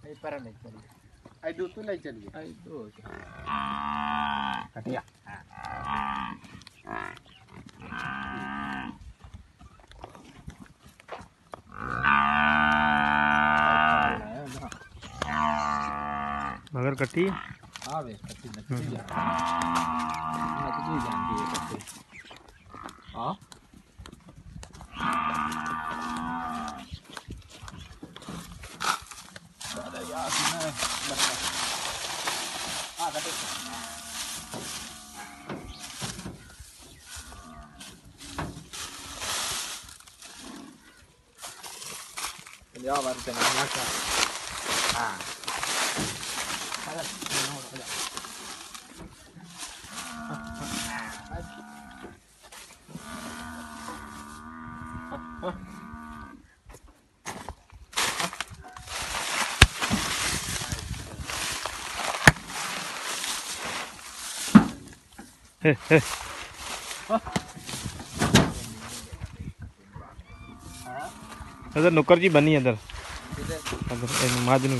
आई पर नहीं चली आई दो तो नहीं चली आई दो कटिया मगर कटी हाँ वे कटी नकली जानती है कटी हाँ अरे यार मैं हाँ कटी यार बार चला क्या हाँ इधर नुक्कर जी बनी इधर इधर माजनू